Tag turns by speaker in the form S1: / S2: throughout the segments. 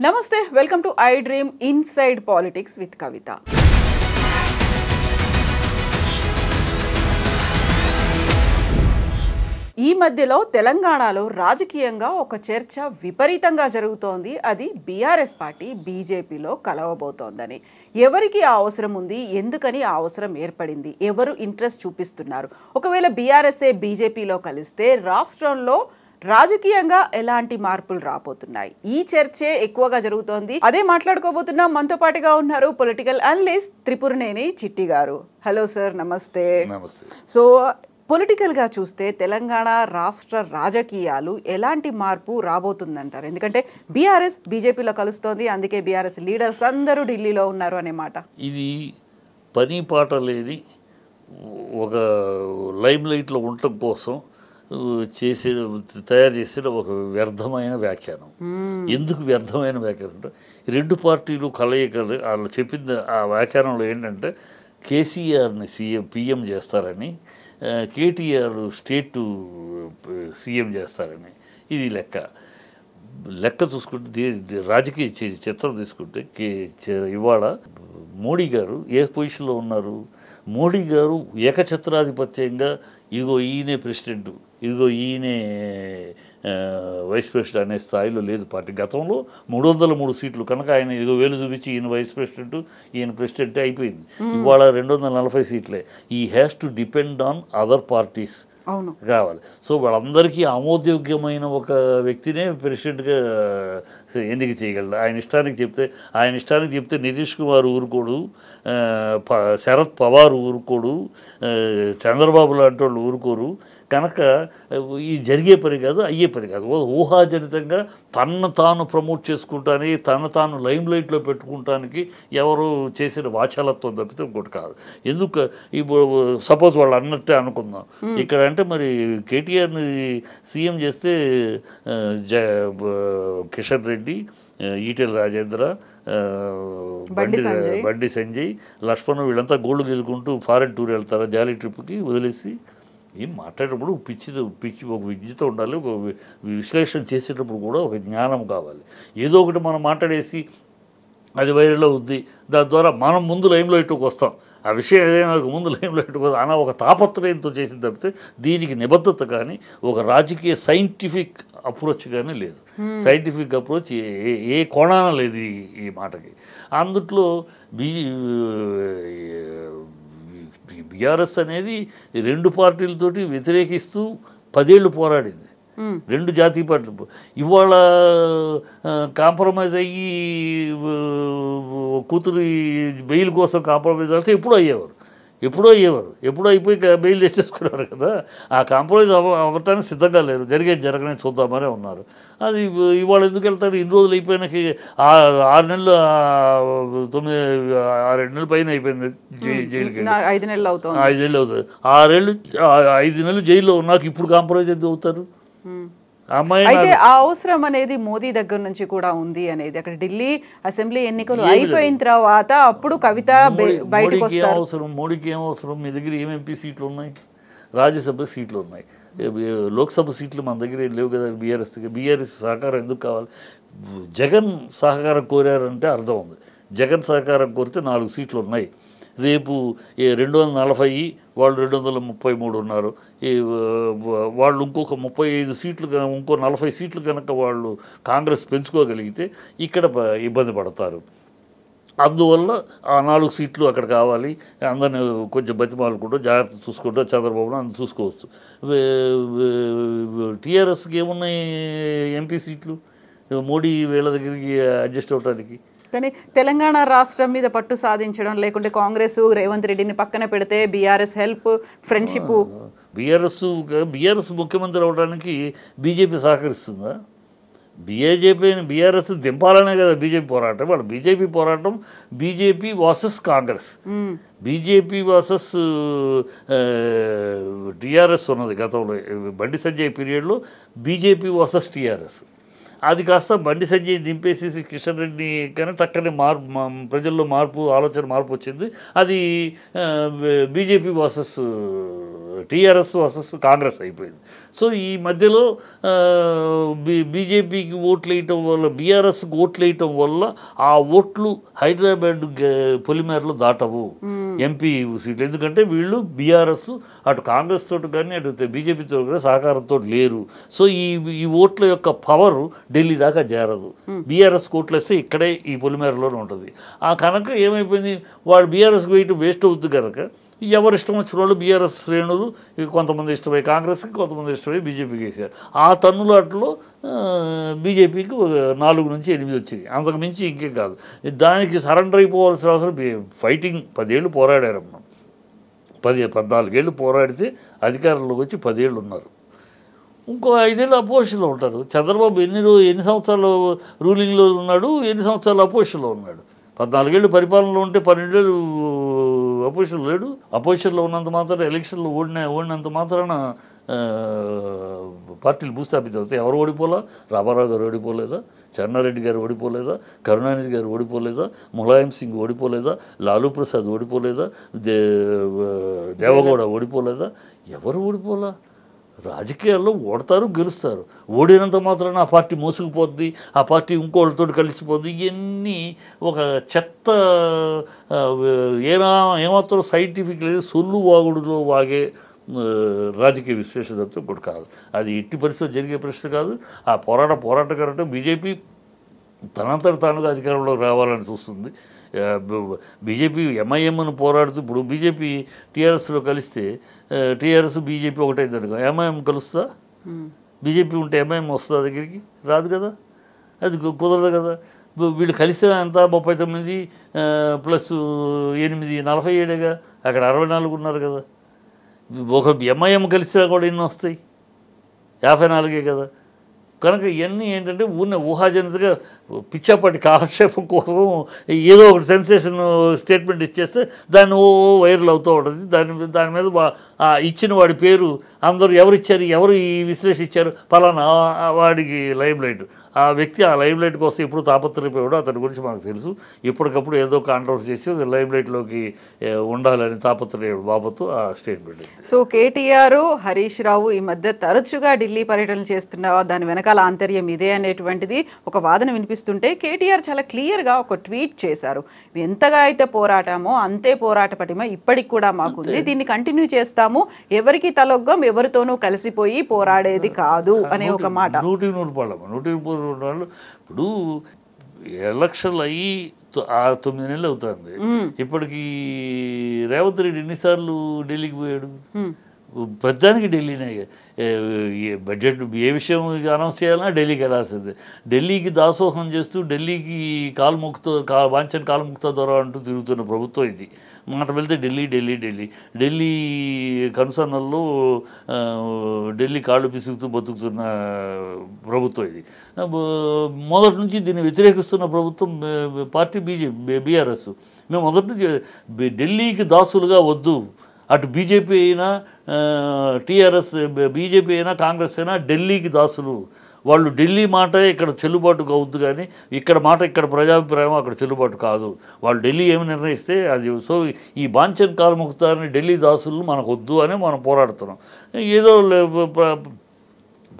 S1: నమస్తే welcome to I dream inside politics with Kavitha. ఈ మధ్యలో తెలంగాణలో రాజకీయంగా ఒక చర్చ విపరీతంగా జరుగుతోంది. అది బీఆర్ఎస్ పార్టీ బీజేపీలో కలవబోతోందని. ఎవరికి ఆ అవసరం ఉంది, ఎందుకని ఆ అవసరం ఏర్పడింది, ఎవరు ఇంట్రెస్ట్ చూపిస్తున్నారు, ఒకవేళ బీఆర్ఎస్ఏ బీజేపీలో కలిస్తే రాష్ట్రంలో రాజకీయంగా ఎలాంటి మార్పులు రాబోతున్నాయి, ఈ చర్చే ఎక్కువగా జరుగుతోంది. అదే మాట్లాడుకోబోతున్నాం. మనతో పాటుగా ఉన్నారు పొలిటికల్ అనలిస్ట్ త్రిపురనేని చిట్టి గారు. హలో సార్, నమస్తే. సో పొలిటికల్గా చూస్తే తెలంగాణ రాష్ట్ర రాజకీయాలు ఎలాంటి మార్పు రాబోతుందంటారు? ఎందుకంటే బీఆర్ఎస్ బీజేపీలో కలుస్తోంది, అందుకే బీఆర్ఎస్ లీడర్స్ అందరూ ఢిల్లీలో ఉన్నారు అనే మాట.
S2: ఇది పని పాట లేని ఒక లైమ్ లైట్లో ఉండటం కోసం తయారు చేసిన ఒక వ్యర్థమైన వ్యాఖ్యానం. ఎందుకు వ్యర్థమైన వ్యాఖ్యానం అంటే రెండు పార్టీలు కలయికలు వాళ్ళు చెప్పింది. ఆ వ్యాఖ్యానంలో ఏంటంటే కేసీఆర్ని పిఎం చేస్తారని, కేటీఆర్ స్టేట్ సీఎం చేస్తారని. ఇది లెక్క చూసుకుంటే రాజకీయ చిత్రం తీసుకుంటే ఇవాళ మోడీ గారు ఏ పొజిషన్లో ఉన్నారు? మోడీ గారు ఏకఛత్రాధిపత్యంగా ఇదిగో ఈయనే ప్రెసిడెంట్, ఇదిగో ఈయనే వైస్ ప్రెసిడెంట్ అనే స్థాయిలో లేదు పార్టీ. గతంలో 303 సీట్లు కనుక ఆయన ఇదిగో వేలు చూపించి ఈయన వైస్ ప్రెసిడెంట్, ఈయన ప్రెసిడెంటే అయిపోయింది. ఇవాళ 240 సీట్లే. ఈ has to depend on other parties కావాలి. సో వాళ్ళందరికీ ఆమోదయోగ్యమైన ఒక వ్యక్తినే ప్రెసిడెంట్గా ఎన్నిక చేయగలరు. ఆయన ఇష్టానికి చెప్తే నితీష్ కుమార్ ఊరుకోడు, శరద్ పవార్ ఊరుకోడు, చంద్రబాబు లాంటి వాళ్ళు ఊరుకోరు. కనుక ఈ జరిగే పని కాదు, అయ్యే పని కాదు. ఊహాజనితంగా తనను తాను ప్రమోట్ చేసుకుంటానికి, తాను లైమ్ లైట్లో పెట్టుకుంటానికి ఎవరు చేసిన వాచాలత్వం తప్పితే ఇంకోటి కాదు. ఎందుకు ఇప్పుడు సపోజ్ వాళ్ళు అన్నట్టే అనుకుందాం. ఇక్కడ అంటే మరి కేటీఆర్ని సీఎం చేస్తే కిషన్ రెడ్డి, ఈటెల రాజేంద్ర, బండి సంజయ్, లక్ష్మణ్ వీళ్ళంతా గోల్డ్ గెలుకుంటూ ఫారెన్ టూర్ వెళ్తారా జాలీ ట్రిప్కి వదిలేసి? ఏం మాట్లాడేటప్పుడు పిచ్చి ఒక విద్యతో ఉండాలి, ఒక విశ్లేషణ చేసేటప్పుడు కూడా ఒక జ్ఞానం కావాలి. ఏదో ఒకటి మనం మాట్లాడేసి అది వైరల్ అవుద్ది, దాని ద్వారా మనం ముందు లైమ్లో ఇటుకు వస్తాం. ఆ విషయం ఏదైనా ముందు లైమ్లో ఇటుకు అన్న ఒక తాపత్రయంతో చేసిన తప్పితే దీనికి నిబద్ధత కానీ ఒక రాజకీయ సైంటిఫిక్ అప్రోచ్ కానీ లేదు. సైంటిఫిక్ అప్రోచ్ ఏ కోణాన లేదు ఈ మాటకి. అందుట్లో బీఆర్ఎస్ అనేది రెండు పార్టీలతోటి వ్యతిరేకిస్తూ 10 ఏళ్ళు పోరాడింది. రెండు జాతీయ పార్టీలు ఇవాళ కాంప్రమైజ్ అయ్యి కూతురు బెయిల్ కోసం కాంప్రమైజ్ అయితే ఎప్పుడూ అయిపోయి బెయిల్ తెచ్చేసుకున్నారు కదా. ఆ కాంప్రమైజ్ అవ్వటానికి సిద్ధంగా లేరు. జరగని చూద్దామనే ఉన్నారు. అది ఇవాళ ఎందుకు వెళ్తాడు? ఇన్ని రోజులు అయిపోయినాకి 6 నెలలు 7 నెలల పైన అయిపోయింది జైలుకి.
S1: 5 నెలలు అవుతుంది.
S2: 5 నెలలు జైల్లో ఉన్నాక ఇప్పుడు కాంప్రమైజ్ ఎందుకు అవుతారు?
S1: అయితే ఆ అవసరం అనేది మోదీ దగ్గర నుంచి కూడా ఉంది అనేది. అక్కడ ఢిల్లీ అసెంబ్లీ ఎన్నికలు అయిపోయిన తర్వాత అప్పుడు కవిత బయటకు వస్తారు.
S2: మోడీకి ఏం అవసరం? మీ దగ్గర ఏం ఎంపీ సీట్లు ఉన్నాయి, రాజ్యసభ సీట్లు ఉన్నాయి, లోక్సభ సీట్లు మన దగ్గర లేవు కదా. బీఆర్ఎస్ సహకారం ఎందుకు కావాలి? జగన్ సహకారం కోరారంటే అర్థం ఉంది. జగన్ సహకారం కోరితే 4 సీట్లు ఉన్నాయి. రేపు 240, వాళ్ళు 233 ఉన్నారు. వాళ్ళు ఇంకొక 35 సీట్లు, ఇంకో 40 సీట్లు కనుక వాళ్ళు కాంగ్రెస్ పెంచుకోగలిగితే ఇక్కడ ఇబ్బంది పడతారు. అందువల్ల ఆ 4 సీట్లు అక్కడ కావాలి. అందరిని కొంచెం బతిమాలుకుంటూ జాగ్రత్త చూసుకుంటూ చంద్రబాబును అందరూ చూసుకోవచ్చు. టీఆర్ఎస్కి ఏమున్నాయి ఎంపీ సీట్లు మోడీ వీళ్ళ దగ్గరికి అడ్జస్ట్ అవ్వడానికి?
S1: కానీ తెలంగాణ రాష్ట్రం మీద పట్టు సాధించడం, లేకుంటే కాంగ్రెస్ రేవంత్ రెడ్డిని పక్కన పెడితే బీఆర్ఎస్ హెల్ప్, ఫ్రెండ్షిప్.
S2: బీఆర్ఎస్ ముఖ్యమంత్రి అవడానికి బీజేపీ సహకరిస్తుందా? బీఆర్ఎస్ దింపాలనే కదా బీజేపీ పోరాటం. వాళ్ళు బీజేపీ పోరాటం BJP versus Congress, BJP versus TRS ఉన్నది. గతంలో బండి సంజయ్ పీరియడ్లో బీజేపీ వర్సెస్ టీఆర్ఎస్. అది కాస్త బండి సంజయ్ దింపేసి కిషన్ రెడ్డి కానీ టక్కనే ప్రజల్లో ఆలోచన మార్పు వచ్చింది. అది BJP versus TRS versus Congress అయిపోయింది. సో ఈ మధ్యలో బీజేపీకి ఓట్లు వేయటం వల్ల, బీఆర్ఎస్కి ఓట్లు వేయటం వల్ల ఆ ఓట్లు హైదరాబాద్ పొలిమేరలో దాటవు ఎంపీ సీట్లు. ఎందుకంటే వీళ్ళు బీఆర్ఎస్ అటు కాంగ్రెస్ తోటి కానీ అటు బీజేపీతో కానీ సహకారంతో లేరు. సో ఈ ఓట్ల యొక్క పవర్ ఢిల్లీ దాకా చేరదు. బీఆర్ఎస్ ఓట్లు వేస్తే ఇక్కడే ఈ పొలిమేరలోనే ఉంటుంది. ఆ కనుక ఏమైపోయింది, వాడు బీఆర్ఎస్కి వేయటం వేస్ట్ అవుతుంది కనుక ఎవరు ఇష్టం వచ్చిన వాళ్ళు బీఆర్ఎస్ శ్రేణులు కొంతమంది ఇష్టమై కాంగ్రెస్కి, కొంతమంది ఇష్టమై బీజేపీకి వేశారు. ఆ తన్నులాటలో బీజేపీకి 4 నుంచి 8 వచ్చింది, అంతకు మించి ఇంకేం కాదు. దానికి సరెండర్ అయిపోవాల్సిన అవసరం, ఫైటింగ్ 10 ఏళ్ళు పోరాడారు. మనం 14 ఏళ్ళు పోరాడితే అధికారంలోకి వచ్చి 10 ఏళ్ళు ఉన్నారు. ఇంకో 5 ఏళ్ళు అపోజిషన్లో ఉంటారు. చంద్రబాబు ఎన్ని సంవత్సరాలు రూలింగ్లో ఉన్నాడు, ఎన్ని సంవత్సరాలు అపోజిషన్లో ఉన్నాడు? 14 ఏళ్ళు పరిపాలనలో ఉంటే 12 ఏళ్ళు అపోజిషన్లో లేడు. అపోజిషన్లో ఉన్నంత మాత్రాన, ఎలక్షన్లో ఓడినంత మాత్రాన పార్టీలు భూస్థాపితం అవుతాయి. ఎవరు ఓడిపోలా? రామారావు గారు ఓడిపోలేదా? చెన్నారెడ్డి గారు ఓడిపోలేదా? కరుణానిధి గారు ఓడిపోలేదా? ములాయం సింగ్ ఓడిపోలేదా? లాలూ ప్రసాద్ ఓడిపోలేదా? దేవగౌడ ఓడిపోలేదా? ఎవరు ఓడిపోలా? రాజకీయాల్లో ఓడతారు, గెలుస్తారు. ఓడినంత మాత్రాన ఆ పార్టీ మోసుకుపోద్ది, ఆ పార్టీ ఇంకోళ్ళతో కలిసిపోద్ది. ఇవన్నీ ఒక చెత్త, ఏమాత్రం సైంటిఫిక్ లేదు, సొల్లు వాగుడులో వాగే రాజకీయ విశ్లేషణ తప్పితే ఇంకోటి కాదు. అది ఎట్టి పరిస్థితుల్లో జరిగే ప్రశ్న కాదు. ఆ పోరాటగారంటే బీజేపీ తనంతట తానుగా అధికారంలోకి రావాలని చూస్తుంది. బీజేపీ ఎంఐఎంను పోరాడుతూ, ఇప్పుడు బీజేపీ టీఆర్ఎస్లో కలిస్తే టీఆర్ఎస్ బీజేపీ ఒకటైంది అనుకో, ఎంఐఎం కలుస్తా? బీజేపీ ఉంటే ఎంఐఎం వస్తుందా దగ్గరికి? రాదు కదా, అది కుదరదు కదా. వీళ్ళు కలిస్తే ఎంత 39 ప్లస్ 8 47గా, అక్కడ 64 ఉన్నారు కదా. ఒక ఎంఐఎం కలిసినా కూడా ఎన్ని వస్తాయి? 54 కదా. కనుక ఇవన్నీ ఏంటంటే ఊహాజనితగా పిచ్చాపాటి కాలక్షేపం కోసం ఏదో ఒకటి సెన్సేషన్ స్టేట్మెంట్ ఇచ్చేస్తే దాన్ని వైరల్ అవుతూ ఉంటుంది. దాని మీద ఇచ్చిన వాడి పేరు అందరూ ఎవరిచ్చారు, ఎవరు ఈ విశ్లేషణ ఇచ్చారు, పలానా వాడికి లైమ్ లైట్. ఆ వ్యక్తి ఆ లైమ్ లైట్ కోసం ఎప్పుడు తాపత్రయపోయాడో అతని గురించి మనకు తెలుసు. ఎప్పటికప్పుడు ఏదో కాంట్రవర్సీ చేసి లైమ్ లైట్లోకి ఉండాలని తాపత్రయడు బాబుతో ఆ స్టేట్మెంట్.
S1: సో కేటీఆర్, హరీష్ రావు ఈ మధ్య తరచుగా ఢిల్లీ పర్యటనలు చేస్తున్నావా, దాని వెనకాల ఆంతర్యం ఇదే అనేటువంటిది ఒక వాదన వినిపిస్తుంటే, కేటీఆర్ చాలా క్లియర్గా ఒక ట్వీట్ చేశారు. ఎంతగా అయితే పోరాటామో అంతే పోరాట పటిమ ఇప్పటికి కూడా మాకుంది, దీన్ని కంటిన్యూ చేస్తాము, ఎవరికి తలొగ్గం, ఎవరితోనూ కలిసిపోయి పోరాడేది కాదు అనే ఒక మాట.
S2: 100 వాళ్ళు ఇప్పుడు ఎలక్షన్లు అయ్యి 9 నెలలు అవుతుంది. ఇప్పటికి రేవంత్ రెడ్డి ఎన్నిసార్లు ఢిల్లీకి పోయాడు? ప్రతిదానికి ఢిల్లీనే. బడ్జెట్ ఏ విషయం అనౌన్స్ చేయాలన్నా ఢిల్లీకి వెళ్ళాల్సిందే. ఢిల్లీకి దాసోహం చేస్తూ, ఢిల్లీకి వాంఛన్ కాలుముక్తో ద్వారా అంటూ తిరుగుతున్న ప్రభుత్వం ఇది. మాట వెళ్తే ఢిల్లీ కనుసన్నల్లో ఢిల్లీ కాళ్ళు పిసుకుతూ బతుకుతున్న ప్రభుత్వం ఇది. మొదటి నుంచి దీన్ని వ్యతిరేకిస్తున్న ప్రభుత్వం పార్టీ బీఆర్ఎస్. మేము మొదటి నుంచి ఢిల్లీకి దాసులుగా వద్దు, అటు బీజేపీ అయినా టీఆర్ఎస్, బీజేపీ అయినా కాంగ్రెస్ అయినా ఢిల్లీకి దాసులు. వాళ్ళు ఢిల్లీ మాట ఇక్కడ చెల్లుబాటు అవుద్దు, కానీ ఇక్కడ మాట, ఇక్కడ ప్రజాభిప్రాయం అక్కడ చెల్లుబాటు కాదు. వాళ్ళు ఢిల్లీ ఏమి నిర్ణయిస్తే అది. సో ఈ బాంఛన్ కాలుముక్తారని ఢిల్లీ దాసులు మనకు వద్దు అని మనం పోరాడుతున్నాం. ఏదో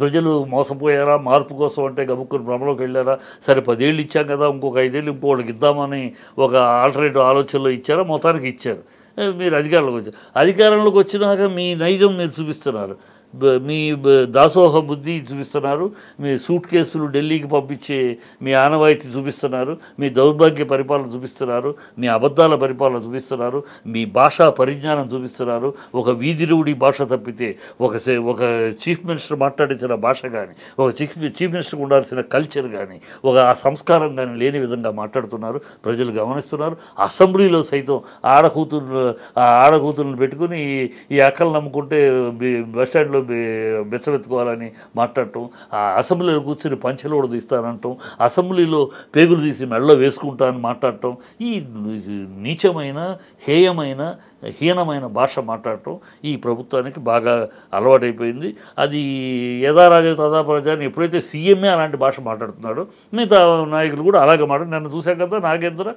S2: ప్రజలు మోసపోయారా, మార్పు కోసం అంటే గబుక్కుని భ్రమలోకి వెళ్ళారా? సరే 10 ఏళ్ళు ఇచ్చాం కదా, ఇంకొక 5 ఏళ్ళు ఇంకోళ్ళకి ఇద్దామని ఒక ఆల్టర్నేటివ్ ఆలోచనలో ఇచ్చారా? మొత్తానికి ఇచ్చారు. మీరు అధికారంలోకి వచ్చినాక మీ నైజం మీరు చూపిస్తున్నారు, మీ దాసోహ బుద్ధి చూపిస్తున్నారు, మీ సూట్ కేసులు ఢిల్లీకి పంపించే మీ ఆనవాయితీ చూపిస్తున్నారు, మీ దౌర్భాగ్య పరిపాలన చూపిస్తున్నారు, మీ అబద్ధాల పరిపాలన చూపిస్తున్నారు, మీ భాషా పరిజ్ఞానం చూపిస్తున్నారు. ఒక వీధిరూడి భాష తప్పితే ఒక చీఫ్ మినిస్టర్ మాట్లాడించిన భాష కానీ, ఒక చీఫ్ మినిస్టర్కి ఉండాల్సిన కల్చర్ కానీ, ఒక ఆ సంస్కారం కానీ లేని విధంగా మాట్లాడుతున్నారు. ప్రజలు గమనిస్తున్నారు. అసెంబ్లీలో సైతం ఆడకూతులను పెట్టుకుని ఈ అక్కలు నమ్ముకుంటే బస్టాండ్లో బెచ్చబెత్తుకోవాలని మాట్లాడటం, ఆ అసెంబ్లీలో కూర్చొని పంచెలు కూడా తీస్తానంటాం, అసెంబ్లీలో పేగులు తీసి మెడలో వేసుకుంటానని మాట్లాడటం, ఈ నీచమైన హేయమైన హీనమైన భాష మాట్లాడటం ఈ ప్రభుత్వానికి బాగా అలవాటైపోయింది. అది యథారాజా తదా ప్రజాని ఎప్పుడైతే సీఎంఏ అలాంటి భాష మాట్లాడుతున్నాడో మిగతా నాయకులు కూడా అలాగే నన్ను చూసాం కదా, నాగేంద్ర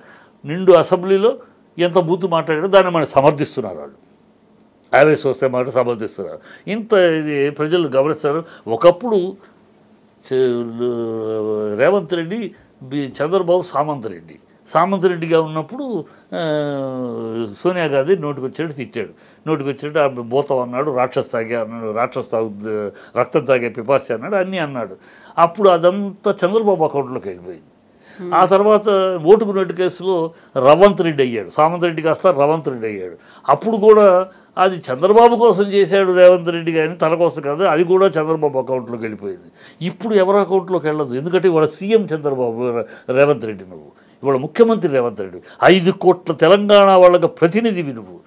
S2: నిండు అసెంబ్లీలో ఎంత బూతు మాట్లాడాడో దాన్ని మనం సమర్థిస్తున్నారు. వాళ్ళు ఆవేశం వస్తే మాట సమర్థిస్తున్నారు. ఇంత ఇది ప్రజలు గమనిస్తారు. ఒకప్పుడు రేవంత్ రెడ్డి, చంద్రబాబు సామంత్ రెడ్డిగా ఉన్నప్పుడు సోనియా గాంధీ నోటికి వచ్చాడు తిట్టాడు, నోటికి వచ్చాడు భూతం అన్నాడు, రాక్షస రక్తం తాగే పిపాసి అన్నాడు, అన్నీ అన్నాడు. అప్పుడు అదంతా చంద్రబాబు అకౌంట్లోకి వెళ్ళిపోయింది. ఆ తర్వాత ఓటుకు నోటు కేసులో రవంత్ రెడ్డి అయ్యాడు, సామంత్ రెడ్డి కాస్త రవంత్ రెడ్డి అయ్యాడు. అప్పుడు కూడా అది చంద్రబాబు కోసం చేశాడు రేవంత్ రెడ్డి, కానీ తన కోసం కాదు, అది కూడా చంద్రబాబు అకౌంట్లోకి వెళ్ళిపోయింది. ఇప్పుడు ఎవరి అకౌంట్లోకి వెళ్ళదు, ఎందుకంటే ఇవాళ సీఎం చంద్రబాబు రేవంత్ రెడ్డి, నువ్వు ఇవాళ ముఖ్యమంత్రి రేవంత్ రెడ్డి, 5 కోట్ల తెలంగాణ వాళ్ళకి ప్రతినిధివి నువ్వు.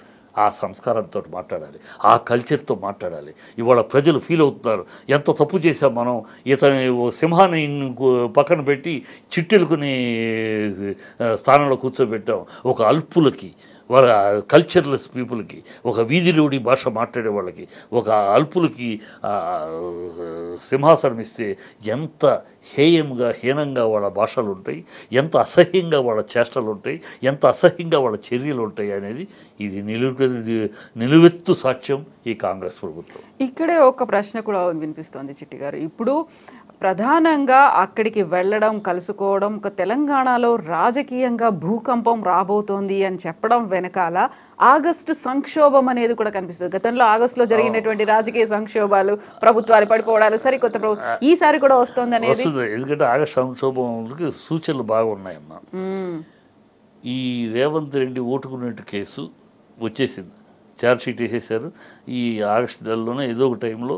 S2: ఆ సంస్కారంతో మాట్లాడాలి, ఆ కల్చర్తో మాట్లాడాలి. ఇవాళ ప్రజలు ఫీల్ అవుతున్నారు, ఎంత తప్పు చేశాం మనం, ఇతని సింహాన్ని పక్కన పెట్టి చిట్టెలుకుని స్థానంలో కూర్చోబెట్టాం. ఒక అల్పులకి, వాళ్ళ కల్చర్లెస్ పీపుల్కి, ఒక వీధిలోడి భాష మాట్లాడే వాళ్ళకి, ఒక అల్పులకి సింహాసనం ఇస్తే ఎంత హేయంగా హీనంగా వాళ్ళ భాషలు ఉంటాయి, ఎంత అసహ్యంగా వాళ్ళ చేష్టలు ఉంటాయి, ఎంత అసహ్యంగా వాళ్ళ చర్యలు ఉంటాయి అనేది ఇది నిలువెత్తు సాక్ష్యం ఈ కాంగ్రెస్ ప్రభుత్వం.
S1: ఇక్కడే ఒక ప్రశ్న కూడా వినిపిస్తోంది చిట్టి గారు. ఇప్పుడు ప్రధానంగా అక్కడికి వెళ్ళడం, కలుసుకోవడం, ఒక తెలంగాణలో రాజకీయంగా భూకంపం రాబోతోంది అని చెప్పడం వెనకాల ఆగస్టు సంక్షోభం అనేది కూడా కనిపిస్తుంది. గతంలో ఆగస్టులో జరిగినటువంటి రాజకీయ సంక్షోభాలు, ప్రభుత్వాలు పడిపోవడాలు, సరికొత్త ఈసారి కూడా వస్తుంది అనేది.
S2: ఎందుకంటే ఆగస్టు సంక్షోభంకి సూచనలు బాగున్నాయమ్మా. ఈ రేవంత్ రెడ్డి ఓటుకున్నట్టు కేసు వచ్చేసింది, ఛార్జ్షీట్ వేసేసారు. ఈ ఆగస్టు నెలలోనే ఏదో ఒక టైంలో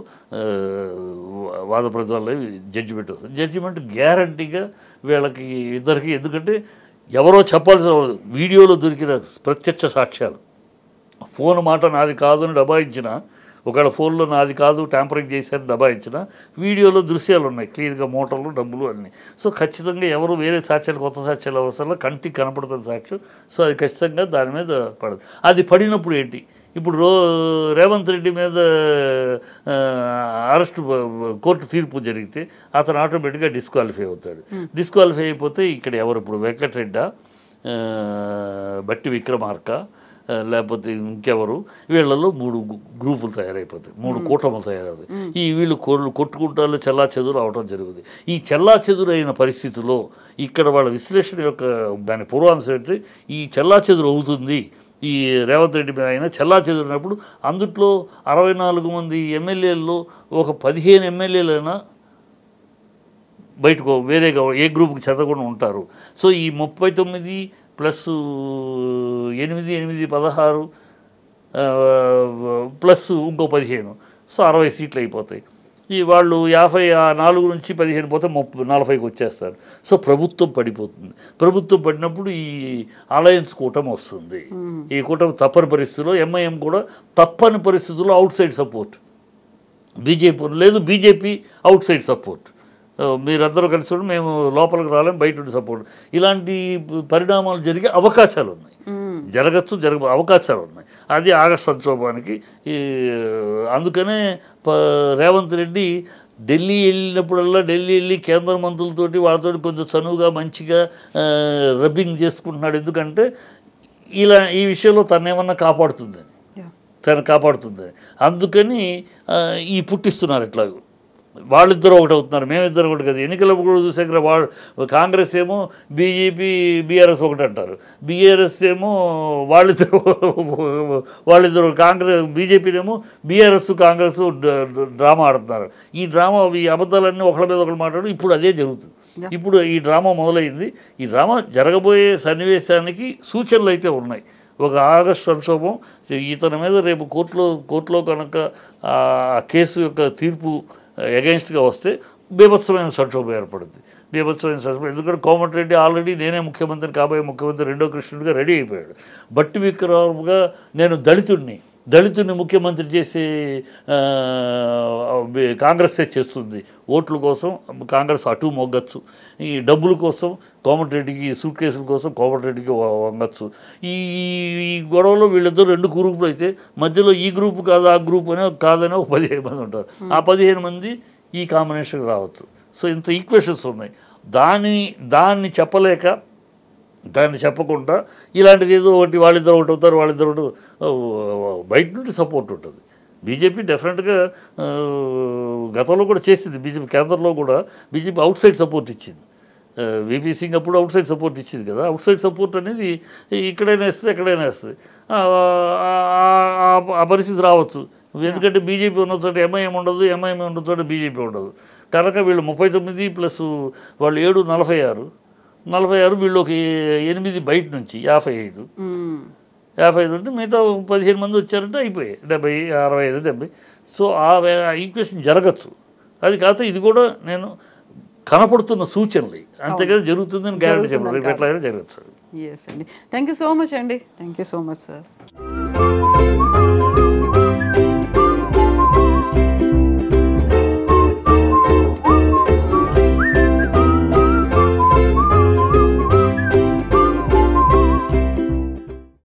S2: వాద ప్రతివాళ్ళు జడ్జిమెంట్ వస్తుంది. జడ్జిమెంట్ గ్యారంటీగా వీళ్ళకి ఇద్దరికి, ఎందుకంటే ఎవరో చెప్పాల్సిన వీడియోలో దొరికిన ప్రత్యక్ష సాక్ష్యాలు, ఫోన్ మాట నాది కాదు అని డబాయించిన, ఒకవేళ ఫోన్లో నాది కాదు ట్యాంపరింగ్ చేశారు డబాయించిన, వీడియోలో దృశ్యాలు ఉన్నాయి క్లియర్గా, మోటార్లు డబ్బులు అన్నీ. సో ఖచ్చితంగా ఎవరు వేరే సాక్ష్యాలు, కొత్త సాక్ష్యాలు అవసరంలో కంటికి కనపడుతున్న సాక్ష్యం. సో అది ఖచ్చితంగా దాని మీద పడదు. అది పడినప్పుడు ఏంటి, ఇప్పుడు రేవంత్ రెడ్డి మీద అరెస్టు కోర్టు తీర్పు జరిగితే అతను ఆటోమేటిక్గా డిస్క్వాలిఫై అవుతాడు. డిస్క్వాలిఫై అయిపోతే ఇక్కడ ఎవరు, ఇప్పుడు వెంకటరెడ్డి, బట్టి విక్రమార్క, లేకపోతే ఇంకెవరు, వీళ్ళలో 3 గ్రూపులు తయారైపోతాయి, 3 కూటములు తయారవుతాయి. ఈ వీళ్ళు కొట్టుకుంటారు, చెల్లా చెదురు అవటం జరుగుతుంది. ఈ చెల్లా చెదురు అయిన పరిస్థితుల్లో ఇక్కడ వాళ్ళ విశ్లేషణ యొక్క దాని పూర్వాంశం ఏంటి, ఈ చెల్లా చెదురు అవుతుంది ఈ రేవంత్ రెడ్డి మీద అయినా చెల్లా చెదురినప్పుడు అందుట్లో 64 మంది ఎమ్మెల్యేల్లో ఒక 15 ఎమ్మెల్యేలైనా బయటకు వేరేగా ఏ గ్రూప్కి చెందకుండా ఉంటారు. సో ఈ 39 ప్లస్ 8, 16 ప్లస్ ఇంకో 15, సో 60 సీట్లు అయిపోతాయి. ఈ వాళ్ళు 54 నుంచి 15 పోతే 40కి వచ్చేస్తారు. సో ప్రభుత్వం పడిపోతుంది. ప్రభుత్వం పడినప్పుడు ఈ అలయన్స్ కూటమి వస్తుంది. ఈ కూటమి తప్పని పరిస్థితుల్లో, ఎంఐఎం కూడా తప్పని పరిస్థితుల్లో అవుట్ సైడ్ సపోర్ట్, బీజేపీ లేదు, బీజేపీ అవుట్ సైడ్ సపోర్ట్, మీరందరూ కలిసి మేము లోపలికి రాలేం, బయట ఉండి సపోర్ట్, ఇలాంటి పరిణామాలు జరిగే అవకాశాలు ఉన్నాయి, అవకాశాలు ఉన్నాయి. అది ఆగస్టు సంక్షోభానికి. అందుకనే రేవంత్ రెడ్డి ఢిల్లీ వెళ్ళినప్పుడల్లా ఢిల్లీ వెళ్ళి కేంద్ర మంత్రులతోటి వాళ్ళతో కొంచెం చనువుగా మంచిగా రబ్బింగ్ చేసుకుంటున్నాడు. ఎందుకంటే ఈ విషయంలో తనేమన్నా కాపాడుతుందని అందుకని ఈ పుట్టిస్తున్నారు. ఇట్లా వాళ్ళిద్దరూ ఒకటి అవుతున్నారు, మేమిద్దరు ఒకటి కదా. ఎన్నికలప్పుడు కూడా చూసాక కాంగ్రెస్ ఏమో బీజేపీ బీఆర్ఎస్ ఒకటి అంటారు, బీఆర్ఎస్ ఏమో వాళ్ళిద్దరు కాంగ్రెస్ బీజేపీనేమో బీఆర్ఎస్ కాంగ్రెస్ డ్రామా ఆడుతున్నారు. ఈ అబద్ధాలన్నీ ఒకళ్ళ మీద ఒకళ్ళు మాట్లాడు. ఇప్పుడు అదే జరుగుతుంది. ఇప్పుడు ఈ డ్రామా మొదలైంది. ఈ డ్రామా జరగబోయే సన్నివేశానికి సూచనలు అయితే ఉన్నాయి. ఒక ఆగస్టు సంక్షోభం ఇతని మీద రేపు కోర్టులో కనుక ఆ కేసు యొక్క తీర్పు అగెన్స్ట్గా వస్తే బీభత్సమైన సంక్షోభం ఏర్పడుతుంది. ఎందుకంటే కోమటిరెడ్డి ఆల్రెడీ నేనే ముఖ్యమంత్రి, కాబోయే ముఖ్యమంత్రి, రెండో కృష్ణుడిగా రెడీ అయిపోయాడు. బట్టి విక్రమార్కగా నేను దళితుడిని, దళితుని ముఖ్యమంత్రి చేసే కాంగ్రెస్సే చేస్తుంది. ఓట్ల కోసం కాంగ్రెస్ అటు మొగ్గచ్చు, ఈ డబ్బుల కోసం కోమటిరెడ్డికి, సూట్ కేసుల కోసం కోమటిరెడ్డికి వంగచ్చు. ఈ గొడవలో వీళ్ళిద్దరు 2 గ్రూపులు అయితే మధ్యలో ఈ గ్రూపు కాదు ఆ గ్రూప్ అనే కాదని ఒక 15 మంది ఉంటారు. ఆ 15 మంది ఈ కాంబినేషన్కి రావచ్చు. సో ఇంత ఈక్వేషన్స్ ఉన్నాయి. దాన్ని చెప్పలేక, దాన్ని చెప్పకుండా ఇలాంటిది ఏదో ఒకటి వాళ్ళిద్దరు ఒకటి అవుతారు, వాళ్ళిద్దరు ఒకటి బయట నుండి సపోర్ట్ ఉంటుంది. బీజేపీ డెఫినెట్గా గతంలో కూడా చేసింది. బీజేపీ కేంద్రంలో కూడా బీజేపీ అవుట్ సైడ్ సపోర్ట్ ఇచ్చింది. వీపీ సింగ్ అప్పుడు అవుట్ సైడ్ సపోర్ట్ ఇచ్చింది కదా. అవుట్ సైడ్ సపోర్ట్ అనేది ఇక్కడైనా ఇస్తుంది, ఎక్కడైనా ఇస్తుంది. ఆ పరిస్థితి రావచ్చు. ఎందుకంటే బీజేపీ ఉన్న చోట ఎంఐఎం ఉండదు, ఎంఐఎం ఉన్న చోట బీజేపీ ఉండదు కనుక వీళ్ళు 39 ప్లస్ వాళ్ళు 7 46 వీళ్ళు ఒక 8 బయట నుంచి 55 ఉంటే మిగతా 15 మంది వచ్చారంటే అయిపోయాయి 70, 65, 70. సో ఆ ఈక్వేషన్ జరగచ్చు. అది కాకపోతే ఇది కూడా నేను కనపడుతున్న సూచనలు, అంతేగాని జరుగుతుందని గ్యారెంటీ చెప్పాను. రేపు ఎట్లా జరగచ్చు.
S1: ఎస్ అండి. థ్యాంక్ యూ సో మచ్ అండి. Thank you so much sir.